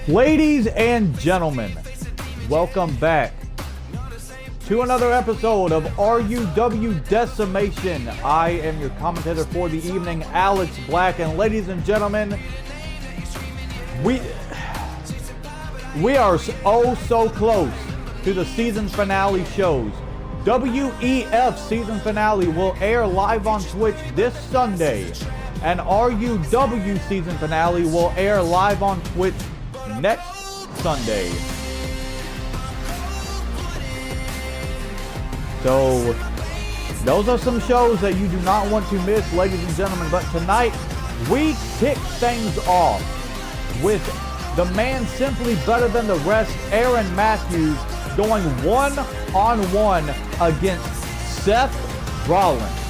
Ladies and gentlemen, welcome back to another episode of RUW Decimation. I am your commentator for the evening, Alex Black, and ladies and gentlemen, we are so close to the season finale shows. WEF season finale will air live on Twitch this Sunday, and RUW season finale will air live on Twitch next Sunday. So those are some shows that you do not want to miss, ladies and gentlemen. But tonight we kick things off with the man simply better than the rest, Aaron Matthews, going one-on-one against Seth Rollins.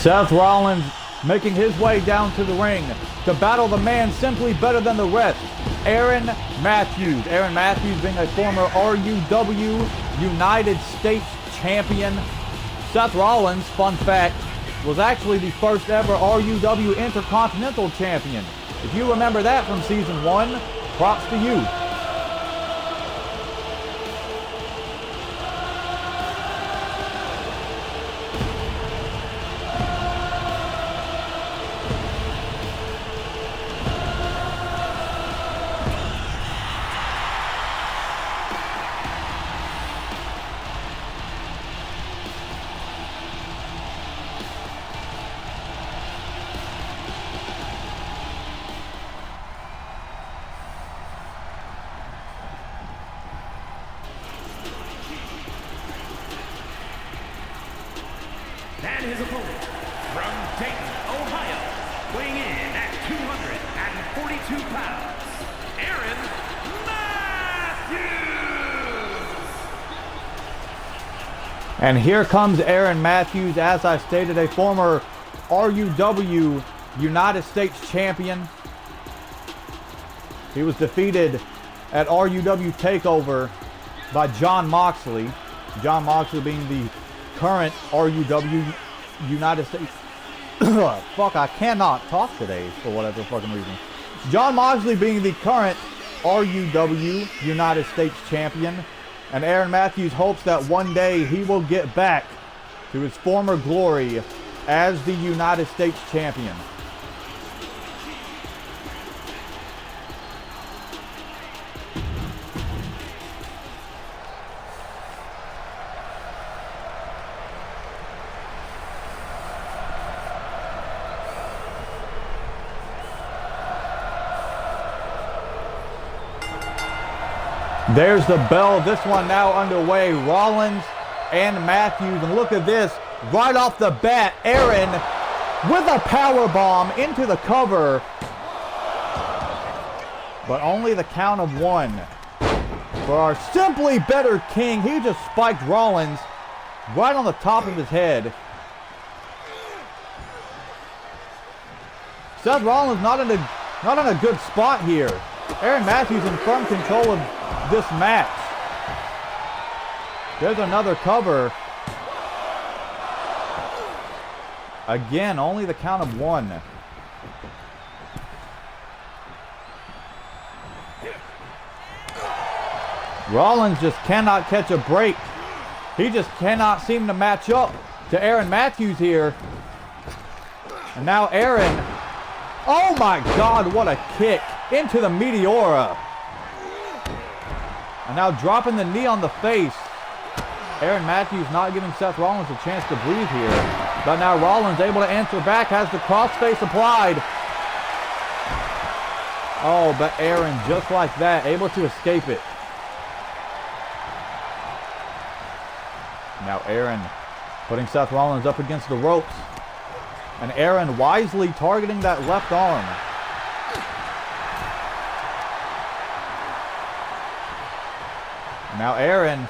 Seth Rollins making his way down to the ring to battle the man simply better than the rest, Aaron Matthews. Aaron Matthews being a former RUW United States champion. Seth Rollins, fun fact, was actually the first ever RUW Intercontinental champion. If you remember that from season 1, props to you. And his opponent, from Dayton, Ohio, weighing in at 242 pounds, Aaron Matthews! And here comes Aaron Matthews, as I stated, a former RUW United States champion. He was defeated at RUW TakeOver by John Moxley. John Moxley being the current RUW United States. Fuck, I cannot talk today for whatever fucking reason. John Moxley being the current RUW United States champion. And Aaron Matthews hopes that one day he will get back to his former glory as the United States champion. There's the bell. This one now underway. Rollins and Matthews. And look at this. Right off the bat, Aaron with a power bomb into the cover. But only the count of one. For our simply better king, he just spiked Rollins right on the top of his head. Seth Rollins not in a good spot here. Aaron Matthews in firm control of this match. There's another cover. Again, only the count of one. Rollins just cannot catch a break. He just cannot seem to match up to Aaron Matthews here. And now Aaron, oh my God, what a kick into the Meteora. And now dropping the knee on the face. Aaron Matthews not giving Seth Rollins a chance to breathe here. But now Rollins able to answer back, has the crossface applied. Oh, but Aaron, just like that, able to escape it. Now Aaron putting Seth Rollins up against the ropes. And Aaron wisely targeting that left arm. Now Aaron,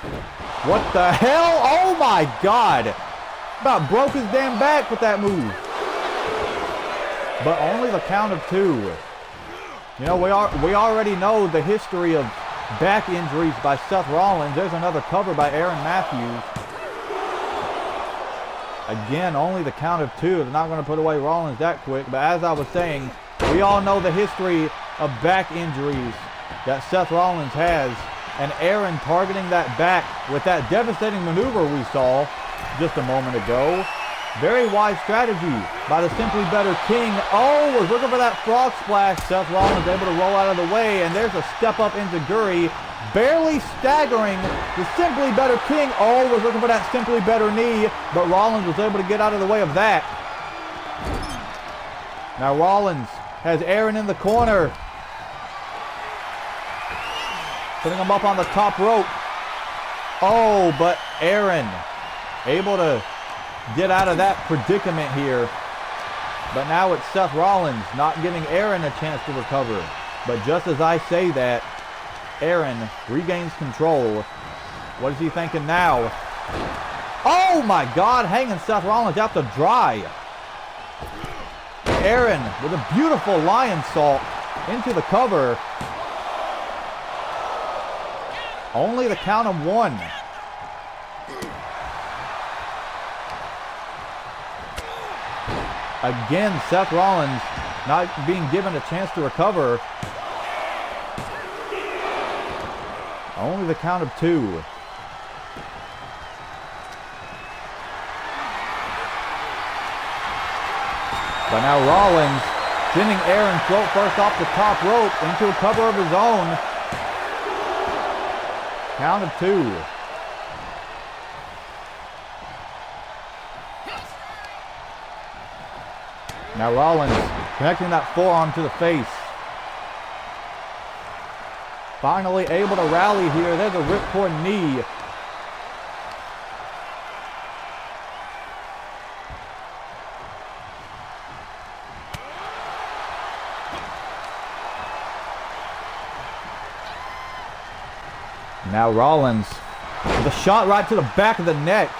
what the hell? Oh my God. About broke his damn back with that move. But only the count of 2. You know, we already know the history of back injuries by Seth Rollins. There's another cover by Aaron Matthews. Again, only the count of 2. They're not going to put away Rollins that quick. But as I was saying, we all know the history of back injuries that Seth Rollins has. And Aaron targeting that back with that devastating maneuver we saw just a moment ago. Very wise strategy by the Simply Better King. Oh, was looking for that frog splash. Seth Rollins able to roll out of the way. And there's a step up enziguri. Barely staggering the Simply Better King. Oh, was looking for that Simply Better knee. But Rollins was able to get out of the way of that. Now Rollins has Aaron in the corner. Putting him up on the top rope. Oh, but Aaron able to get out of that predicament here. But now it's Seth Rollins not giving Aaron a chance to recover. But just as I say that, Aaron regains control. What is he thinking now? Oh my God, hanging Seth Rollins out to dry. Aaron with a beautiful lion salt into the cover. Only the count of 1. Again, Seth Rollins not being given a chance to recover. Only the count of 2. But now Rollins sending Aaron float first off the top rope into a cover of his own. Count of 2. Now Rollins connecting that forearm to the face. Finally able to rally here. There's a ripcord knee. Now Rollins with a shot right to the back of the neck.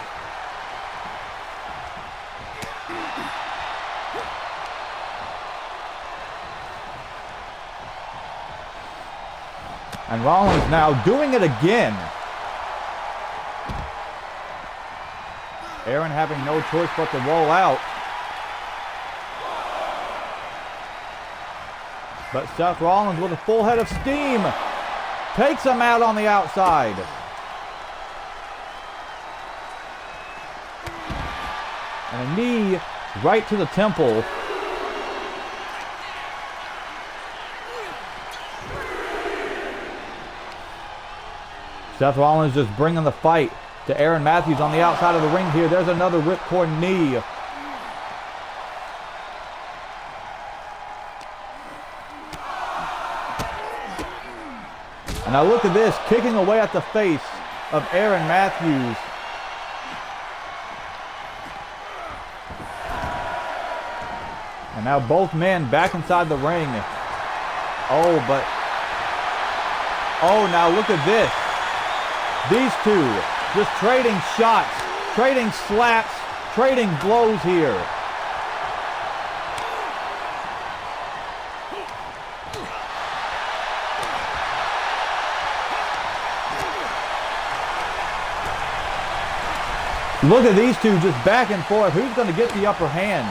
And Rollins now doing it again. Aaron having no choice but to roll out. But Seth Rollins with a full head of steam takes him out on the outside. And a knee right to the temple. Seth Rollins just bringing the fight to Aaron Matthews on the outside of the ring here. There's another ripcord knee. And now look at this, kicking away at the face of Aaron Matthews. And now both men back inside the ring. Oh, but... oh, now look at this. These two just trading shots, trading slaps, trading blows here. Look at these two just back and forth. Who's going to get the upper hand?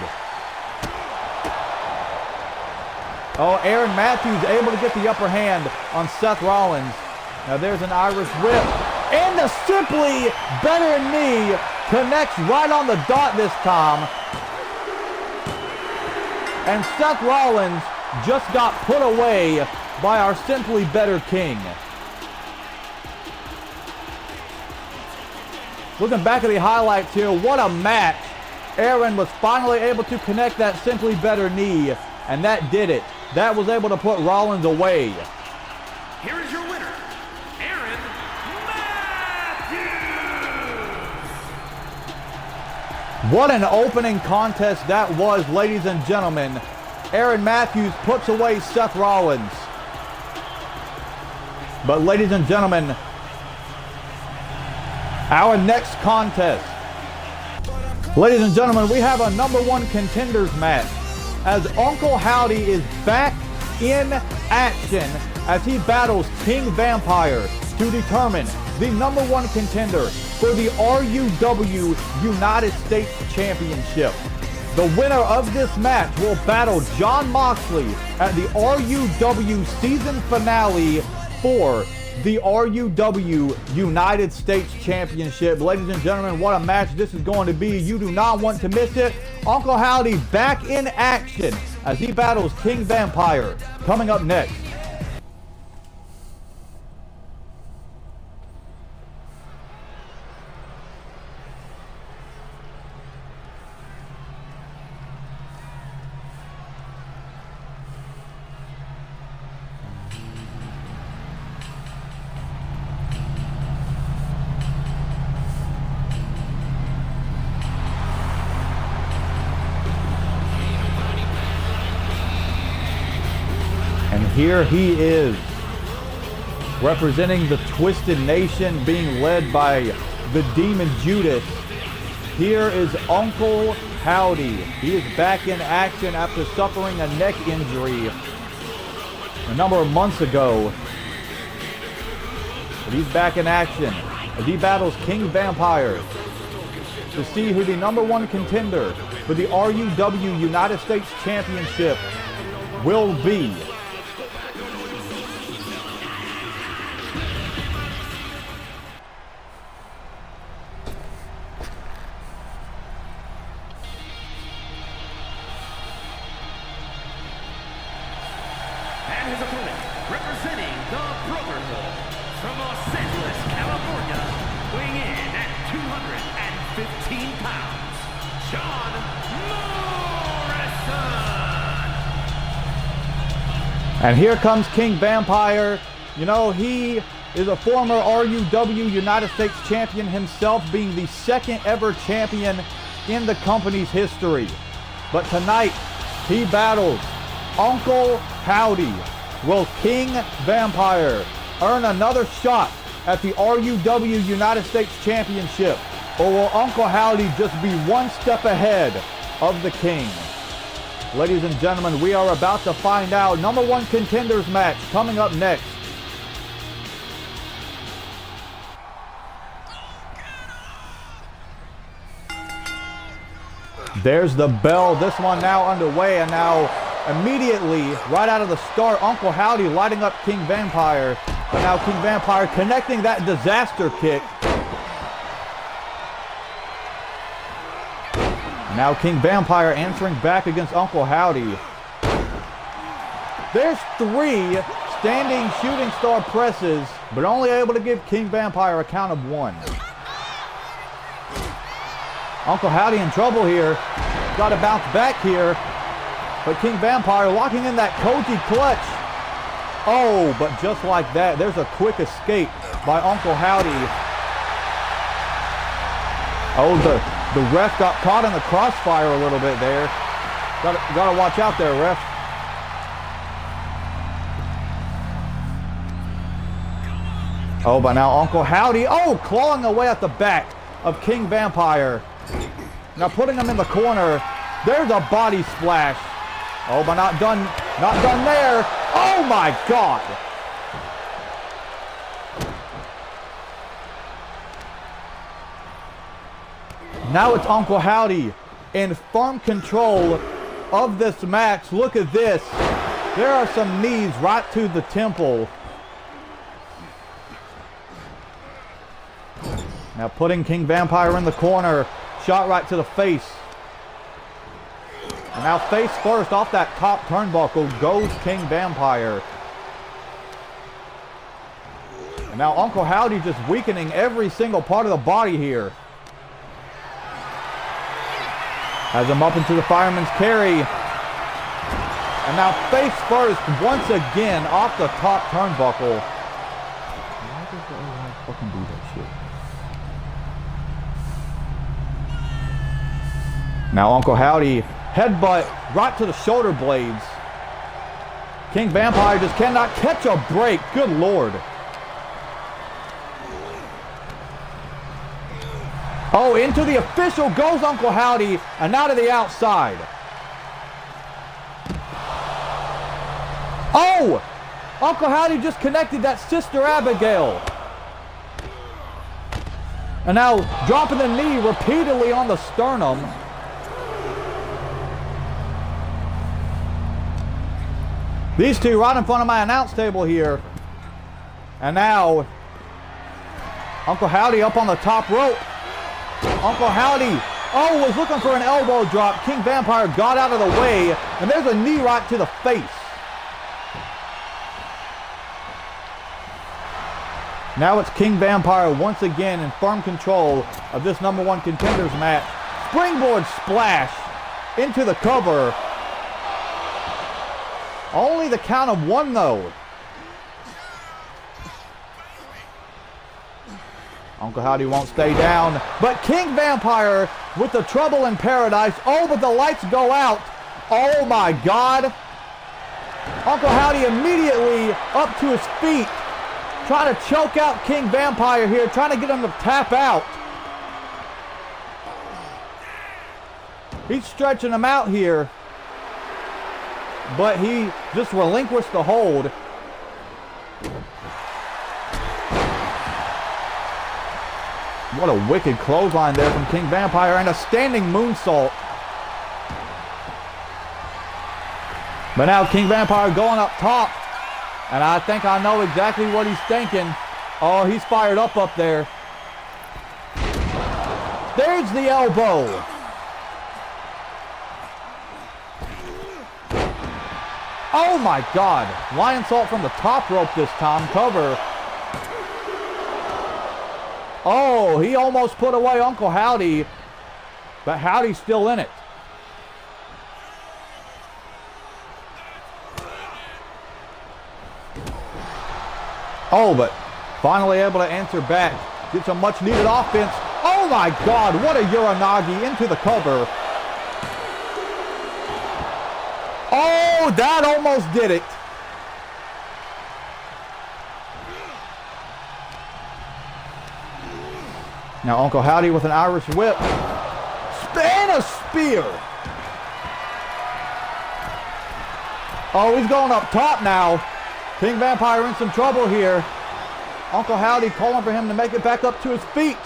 Oh, Aaron Matthews able to get the upper hand on Seth Rollins. Now there's an Irish whip. And the Simply Better knee connects right on the dot this time. And Seth Rollins just got put away by our Simply Better King. Looking back at the highlights here, what a match. Aaron was finally able to connect that Simply Better knee, and that did it. That was able to put Rollins away. Here is your winner, Aaron Matthews. What an opening contest that was, ladies and gentlemen. Aaron Matthews puts away Seth Rollins. But ladies and gentlemen, our next contest. Ladies and gentlemen, we have a #1 contenders match as Uncle Howdy is back in action as he battles King Vampire to determine the #1 contender for the RUW United States Championship. The winner of this match will battle Jon Moxley at the RUW season finale for the RUW United States Championship. Ladies and gentlemen, what a match this is going to be. You do not want to miss it. Uncle Howdy back in action as he battles King Vampire. Coming up next. And here he is, representing the Twisted Nation, being led by the Demon Judas. Here is Uncle Howdy. He is back in action after suffering a neck injury a number of months ago. But he's back in action as he battles King Vampire to see who the #1 contender for the RUW United States Championship will be. And his opponent, representing the Brotherhood from Los Angeles, California, weighing in at 215 pounds, John Morrison. And here comes King Vampire. You know, he is a former RUW United States champion himself, being the second ever champion in the company's history. But tonight, he battles Uncle Howdy. Will King Vampire earn another shot at the RUW United States Championship? Or will Uncle Howdy just be one step ahead of the King? Ladies and gentlemen, we are about to find out. #1 contenders match coming up next. There's the bell. This one now underway, and now immediately, right out of the start, Uncle Howdy lighting up King Vampire. But now King Vampire connecting that disaster kick. Now King Vampire answering back against Uncle Howdy. There's 3 standing shooting star presses, but only able to give King Vampire a count of 1. Uncle Howdy in trouble here. Got to bounce back here. But King Vampire locking in that Koji clutch. Oh, but just like that, there's a quick escape by Uncle Howdy. Oh, the ref got caught in the crossfire a little bit there. Gotta watch out there, ref. Oh, but now Uncle Howdy, clawing away at the back of King Vampire. Now putting him in the corner. There's a body splash. Oh, but not done there. Oh my God. Now it's Uncle Howdy in firm control of this match. Look at this. There are some knees right to the temple. Now putting King Vampire in the corner. Shot right to the face. And now face first off that top turnbuckle goes King Vampire. And now Uncle Howdy just weakening every single part of the body here. Has him up into the fireman's carry. And now face first once again off the top turnbuckle. Why does everyone fucking do that shit? Now Uncle Howdy headbutt right to the shoulder blades. King Vampire just cannot catch a break. Good Lord. Oh, into the official goes Uncle Howdy, and now to the outside. Oh! Uncle Howdy just connected that Sister Abigail. And now dropping the knee repeatedly on the sternum. These two right in front of my announce table here. And now Uncle Howdy up on the top rope. Uncle Howdy, was looking for an elbow drop. King Vampire got out of the way, and there's a knee right to the face. Now it's King Vampire once again in firm control of this #1 contenders match. Springboard splash into the cover. Only the count of 1 though. Uncle Howdy won't stay down, but King Vampire with the trouble in paradise. Oh, but the lights go out. Oh my God. Uncle Howdy immediately up to his feet, trying to choke out King Vampire here, trying to get him to tap out. He's stretching him out here, but he just relinquished the hold. What a wicked clothesline there from King Vampire, and a standing moonsault. But now King Vampire going up top, and I think I know exactly what he's thinking. Oh, he's fired up there. There's the elbow. Oh my God. Lion salt from the top rope this time. Cover. Oh, he almost put away Uncle Howdy, but Howdy's still in it. Oh, but finally able to answer back. Get some much needed offense. Oh my God, what a Uranagi into the cover. Oh, that almost did it. Now Uncle Howdy with an Irish whip. And a spear. Oh, he's going up top now. King Vampire in some trouble here. Uncle Howdy calling for him to make it back up to his feet.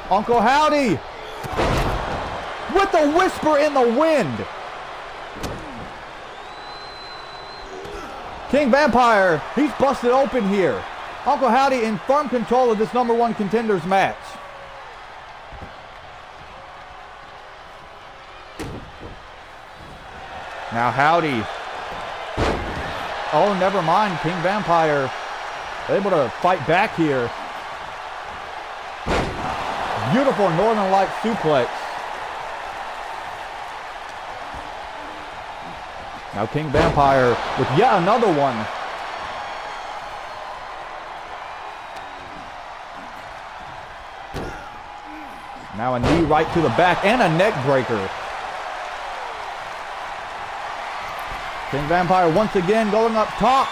Uncle Howdy with a whisper in the wind. King Vampire, he's busted open here. Uncle Howdy in firm control of this #1 contenders match. Now Howdy. Oh, never mind. King Vampire able to fight back here. Beautiful Northern Light suplex. Now King Vampire with yet another one. Now a knee right to the back and a neck breaker. King Vampire once again going up top.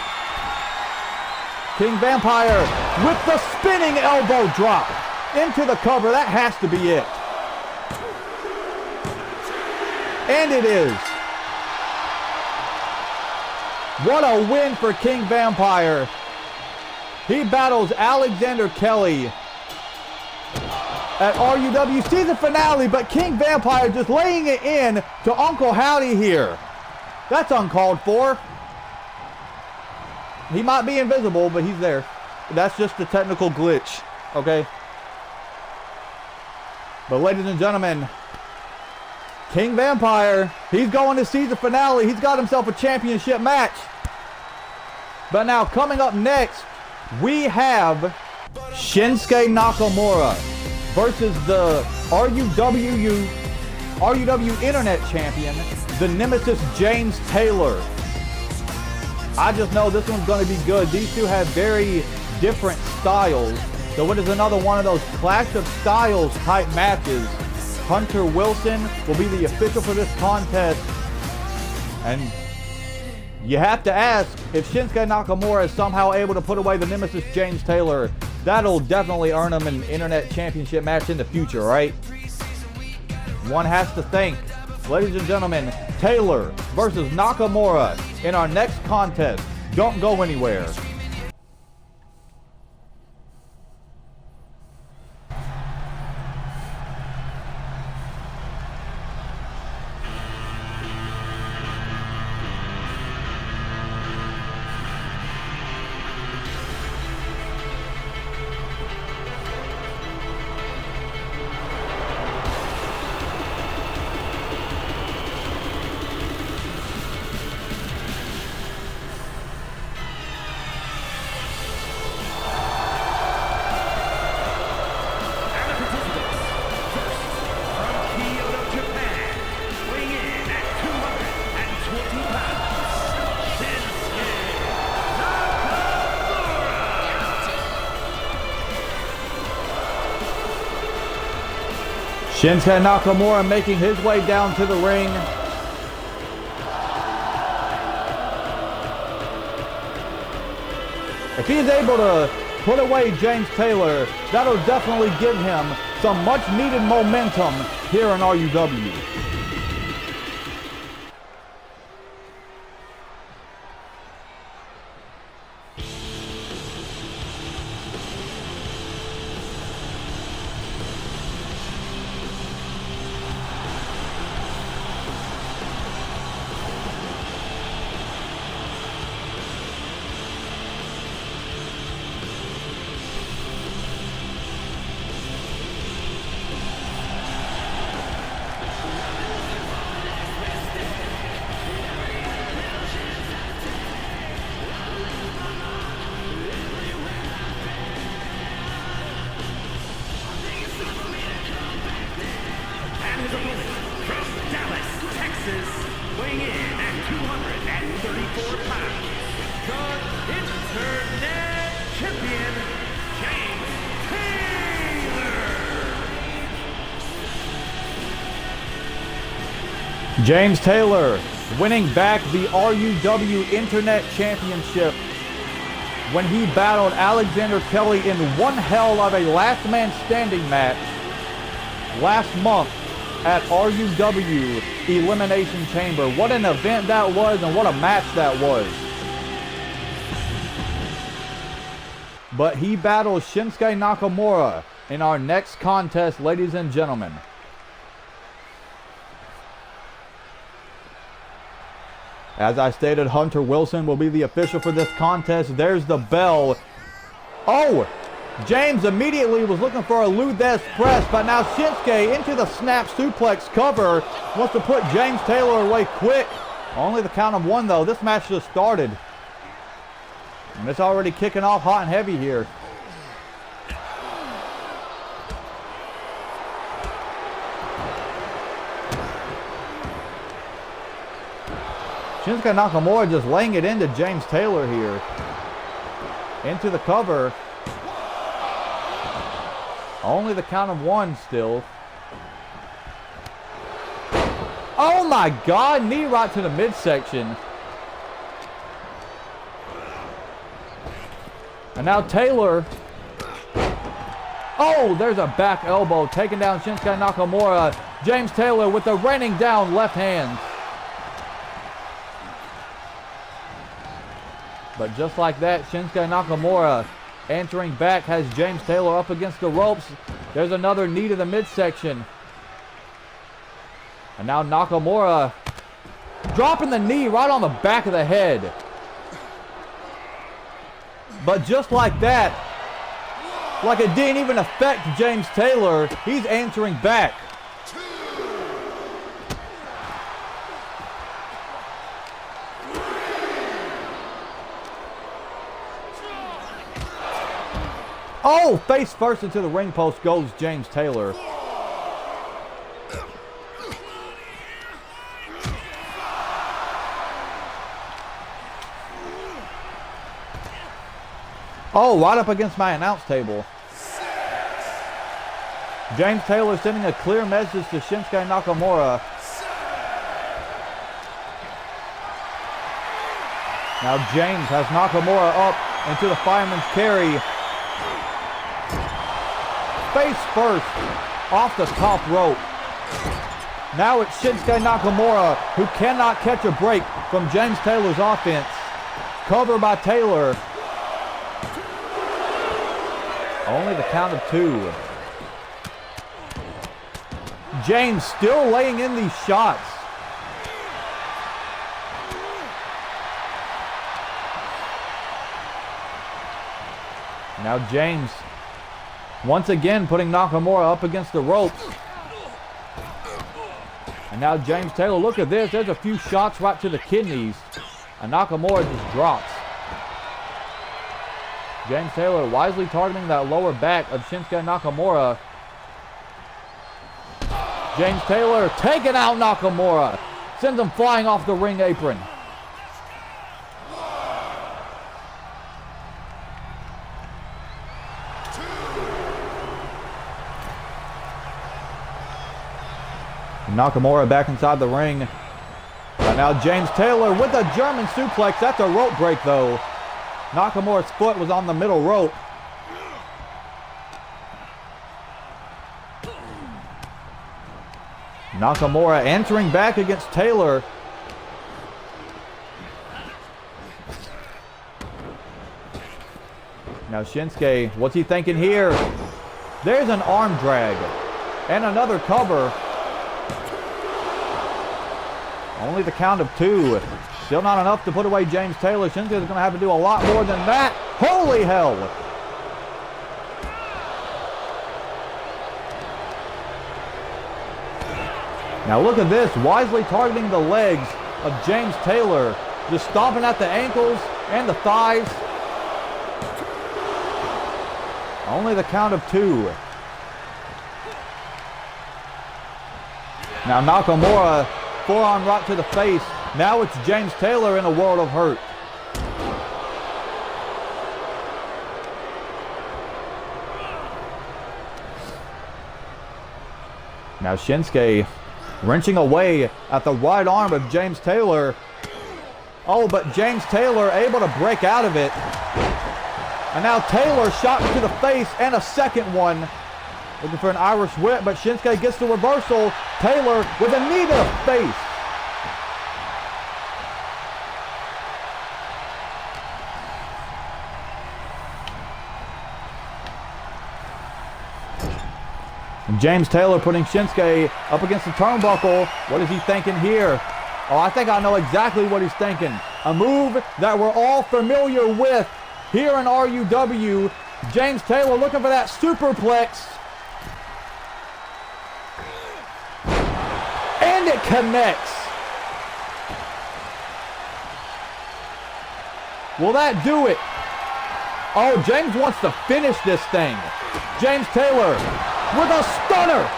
King Vampire with the spinning elbow drop into the cover. That has to be it. And it is. What a win for King Vampire. He battles Alexander Kelly at RUW season finale, but King Vampire just laying it in to Uncle Howdy here. That's uncalled for. He might be invisible, but he's there. That's just a technical glitch, okay? But ladies and gentlemen, King Vampire, he's going to season finale. He's got himself a championship match. But now coming up next, we have Shinsuke Nakamura versus the RUW Internet Champion, the Nemesis James Taylor. I just know this one's going to be good. These two have very different styles. So it is another one of those Clash of Styles type matches. Hunter Wilson will be the official for this contest. And you have to ask, if Shinsuke Nakamura is somehow able to put away the Nemesis James Taylor, that'll definitely earn him an Internet Championship match in the future, right? One has to think. Ladies and gentlemen, Taylor versus Nakamura in our next contest. Don't go anywhere. Shinsuke Nakamura making his way down to the ring. If he is able to put away James Taylor, that'll definitely give him some much needed momentum here in RUW. Weighing in at 234 pounds, the Internet Champion, James James Taylor. Taylor winning back the RUW Internet Championship when he battled Alexander Kelly in one hell of a last man standing match last month at RUW Elimination Chamber. What an event that was, and what a match that was. But he battles Shinsuke Nakamura in our next contest, ladies and gentlemen. As I stated, Hunter Wilson will be the official for this contest. There's the bell. Oh! James immediately was looking for a Ludez press, but now Shinsuke into the snap suplex cover. Wants to put James Taylor away quick. Only the count of one, though. This match just started. And it's already kicking off hot and heavy here. Shinsuke Nakamura just laying it into James Taylor here. Into the cover. Only the count of one still. Oh my God, knee right to the midsection. And now Taylor. Oh, there's a back elbow taking down Shinsuke Nakamura. James Taylor with the raining down left hand. But just like that, Shinsuke Nakamura entering back has James Taylor up against the ropes. There's another knee to the midsection. And now Nakamura dropping the knee right on the back of the head. But just like that, Like it didn't even affect James Taylor. He's answering back. Oh, face first into the ring post goes James Taylor. Oh, right up against my announce table. James Taylor sending a clear message to Shinsuke Nakamura. Now James has Nakamura up into the fireman's carry. Face first off the top rope. Now it's Shinsuke Nakamura who cannot catch a break from James Taylor's offense. Cover by Taylor. Only the count of 2. James still laying in these shots. Now James once again putting Nakamura up against the ropes. And now James Taylor, look at this. There's a few shots right to the kidneys. And Nakamura just drops. James Taylor wisely targeting that lower back of Shinsuke Nakamura. James Taylor taking out Nakamura. Sends him flying off the ring apron. Nakamura back inside the ring. And now James Taylor with a German suplex. That's a rope break though. Nakamura's foot was on the middle rope. Nakamura answering back against Taylor. Now Shinsuke, what's he thinking here? There's an arm drag. And another cover. Only the count of 2. Still not enough to put away James Taylor. Shinsuke is going to have to do a lot more than that. Holy hell! Now look at this. Wisely targeting the legs of James Taylor. Just stomping at the ankles and the thighs. Only the count of 2. Now Nakamura, forearm right to the face. Now it's James Taylor in a world of hurt. Now Shinsuke wrenching away at the right arm of James Taylor. Oh, but James Taylor able to break out of it. And now Taylor shot to the face and a second one. Looking for an Irish whip, but Shinsuke gets the reversal. Taylor with a knee to the face. James Taylor putting Shinsuke up against the turnbuckle. What is he thinking here? Oh, I think I know exactly what he's thinking. A move that we're all familiar with here in RUW. James Taylor looking for that superplex. And it connects. Will that do it? Oh, James wants to finish this thing. James Taylor with a stunner.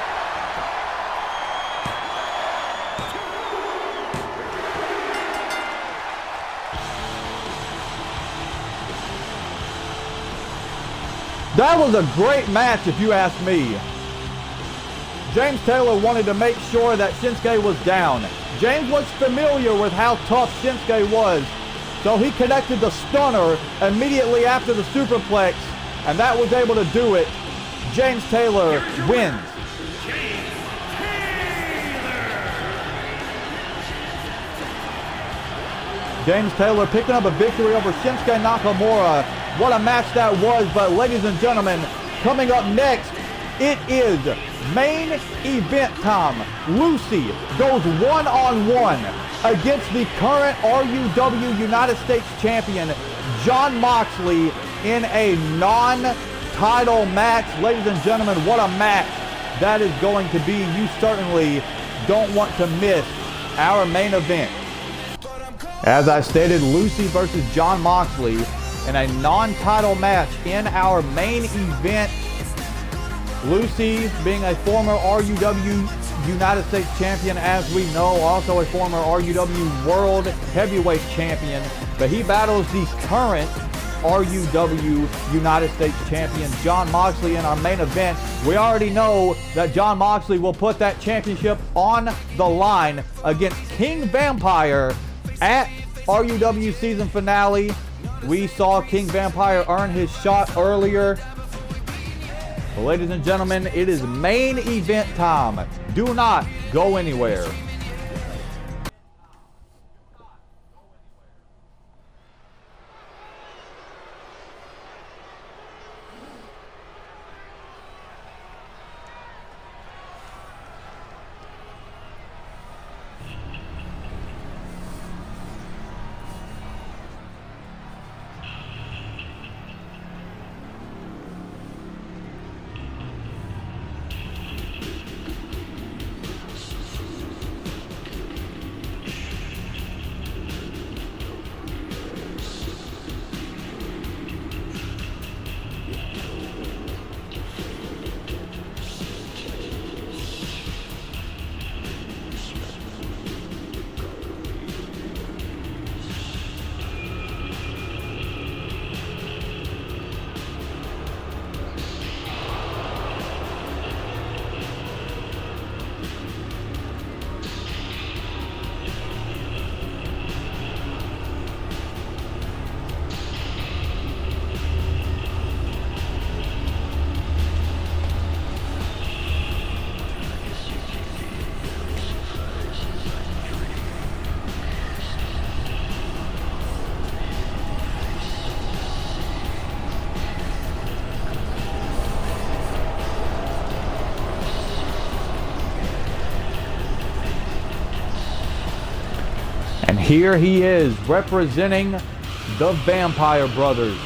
That was a great match if you ask me. James Taylor wanted to make sure that Shinsuke was down. James was familiar with how tough Shinsuke was, so he connected the stunner immediately after the superplex, and that was able to do it. James Taylor wins. James Taylor picking up a victory over Shinsuke Nakamura. What a match that was, but ladies and gentlemen, coming up next, it is main event time. Lucy goes one-on-one against the current RUW United States Champion, Jon Moxley, in a title match. Ladies and gentlemen, what a match that is going to be. You certainly don't want to miss our main event. As I stated, Lucy versus Jon Moxley in a non-title match in our main event. Lucy being a former RUW United States champion, as we know, also a former RUW World Heavyweight champion, but he battles the current RUW United States champion, Jon Moxley, in our main event. We already know that Jon Moxley will put that championship on the line against King Vampire at RUW season finale. We saw King Vampire earn his shot earlier. But ladies and gentlemen, it is main event time. Do not go anywhere. And here he is representing the Vampire Brothers.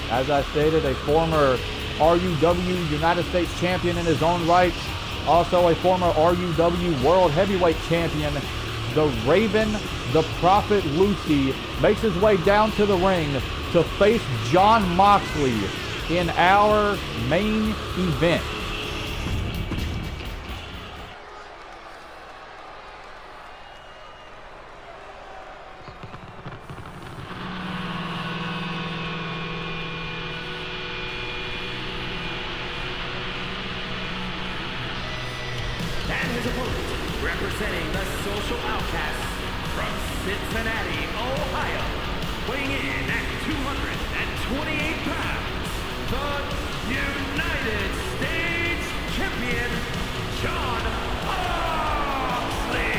As I stated, a former RUW United States champion in his own right. Also a former RUW World Heavyweight champion. The Raven, the Prophet Lucy, makes his way down to the ring to face Jon Moxley in our main event. And his opponent, representing the Social Outcasts from Cincinnati, Ohio, weighing in at 228 pounds, the United States Champion, Jon Moxley.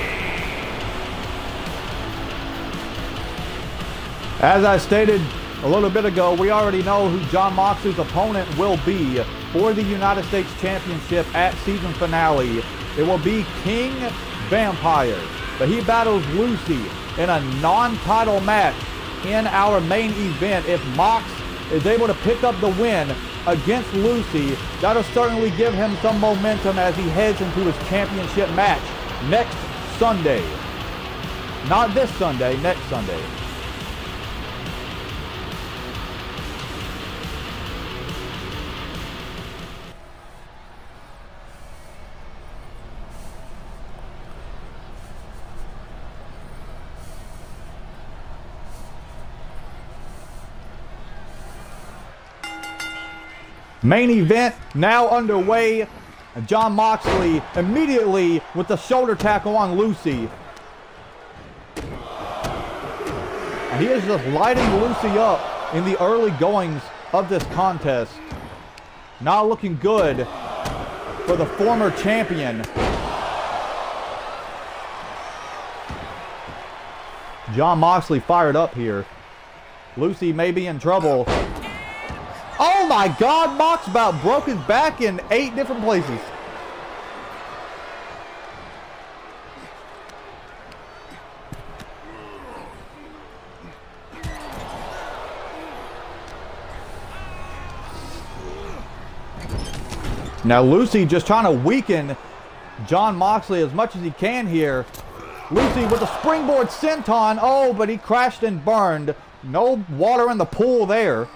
As I stated a little bit ago, we already know who Jon Moxley's opponent will be for the United States Championship at season finale. It will be King Vampire, but he battles Lucy in a non-title match in our main event. If Mox is able to pick up the win against Lucy, that'll certainly give him some momentum as he heads into his championship match next Sunday. Not this Sunday, next Sunday. Main event now underway. Jon Moxley immediately with the shoulder tackle on Lucy. And he is just lighting Lucy up in the early goings of this contest. Not looking good for the former champion. Jon Moxley fired up here. Lucy may be in trouble. Oh my God, Mox about broke his back in 8 different places. Now Lucy just trying to weaken Jon Moxley as much as he can here. Lucy with a springboard senton. Oh, but he crashed and burned. No water in the pool there.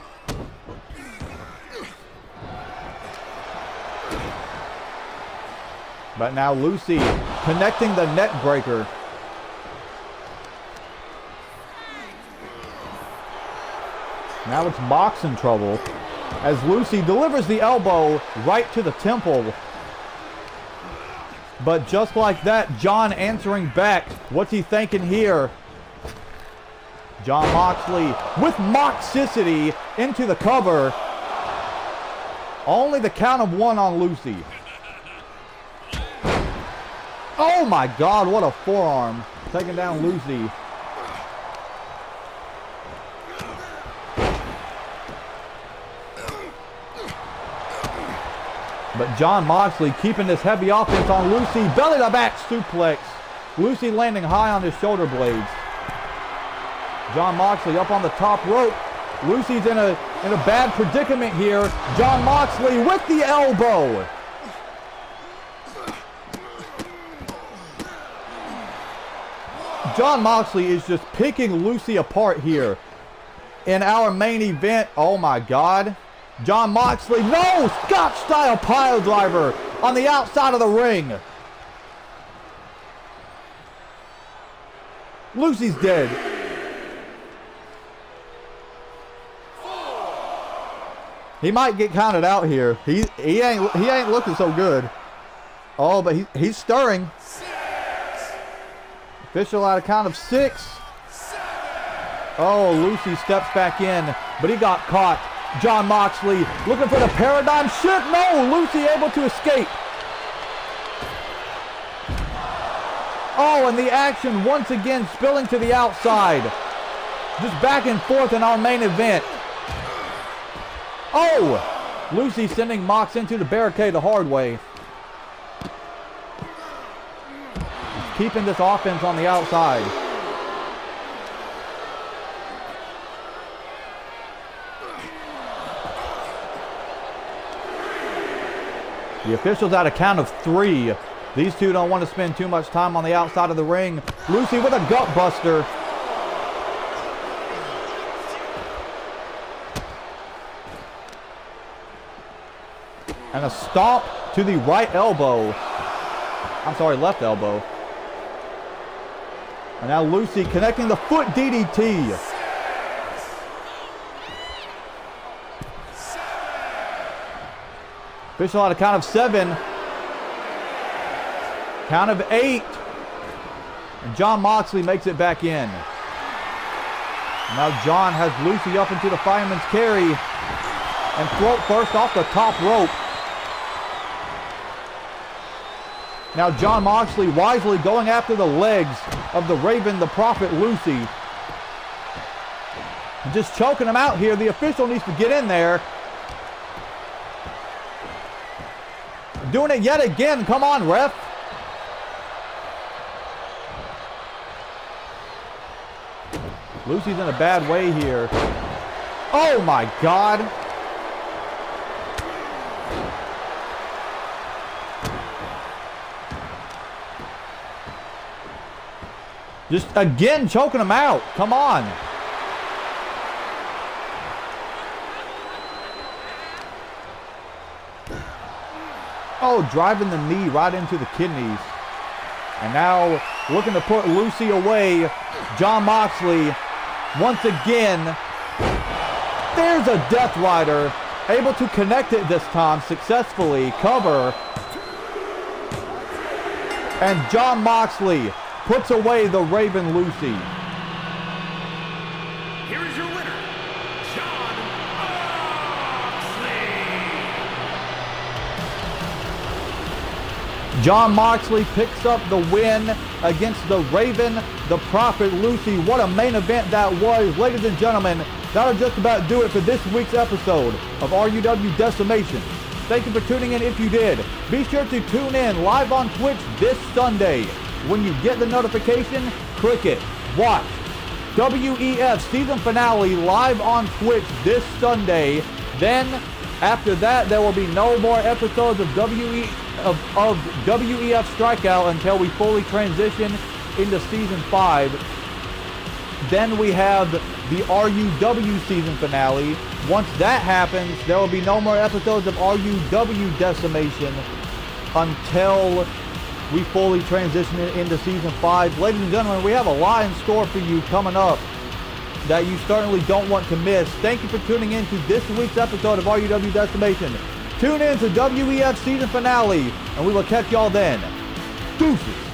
But now Lucy connecting the neck breaker. Now it's Mox in trouble as Lucy delivers the elbow right to the temple. But just like that, Jon answering back. What's he thinking here? Jon Moxley with Moxicity into the cover. Only the count of 1 on Lucy. Oh my God, what a forearm. Taking down Lucy. But Jon Moxley keeping this heavy offense on Lucy. Belly to back suplex. Lucy landing high on his shoulder blades. Jon Moxley up on the top rope. Lucy's in a bad predicament here. Jon Moxley with the elbow. Jon Moxley is just picking Lucy apart here in our main event. Oh my God. Jon Moxley, no! Scotch-style pile driver on the outside of the ring. Lucy's dead. He might get counted out here. He ain't looking so good. Oh, but he's stirring. Official out of count of 6. Oh, Lucy steps back in, but he got caught. Jon Moxley looking for the paradigm shift. No, Lucy able to escape. Oh, and the action once again spilling to the outside. Just back and forth in our main event. Oh, Lucy sending Mox into the barricade the hard way. Just keeping this offense on the outside. The officials at a count of 3. These two don't want to spend too much time on the outside of the ring. Lucy with a gut buster. And a stomp to the right elbow. I'm sorry, left elbow. And now Lucy connecting the foot DDT. Official out of count of 7. Count of 8. And Jon Moxley makes it back in. Now Jon has Lucy up into the fireman's carry. And throat first off the top rope. Now Jon Moxley wisely going after the legs of the Raven, the Prophet, Lucy. Just choking him out here. The official needs to get in there. Doing it yet again. Come on, ref. Lucy's in a bad way here. Oh my God. Just again choking him out. Come on. Oh, driving the knee right into the kidneys. And now looking to put Lucy away. Jon Moxley once again. There's a Death Rider. Able to connect it this time successfully. Cover. And Jon Moxley puts away the Raven Lucy. Here is your winner, Jon Moxley. Jon Moxley picks up the win against the Raven, the Prophet, Lucy. What a main event that was. Ladies and gentlemen, that'll just about do it for this week's episode of RUW Decimation. Thank you for tuning in if you did. Be sure to tune in live on Twitch this Sunday. When you get the notification, click it. Watch WEF season finale live on Twitch this Sunday. Then After that, there will be no more episodes of WEF Strikeout until we fully transition into Season 5. Then we have the RUW season finale. Once that happens, there will be no more episodes of RUW Decimation until we fully transition into Season 5. Ladies and gentlemen, we have a lot in store for you coming up that you certainly don't want to miss. Thank you for tuning in to this week's episode of RUW Decimation. Tune in to WEF season finale, and we will catch y'all then. Deuces.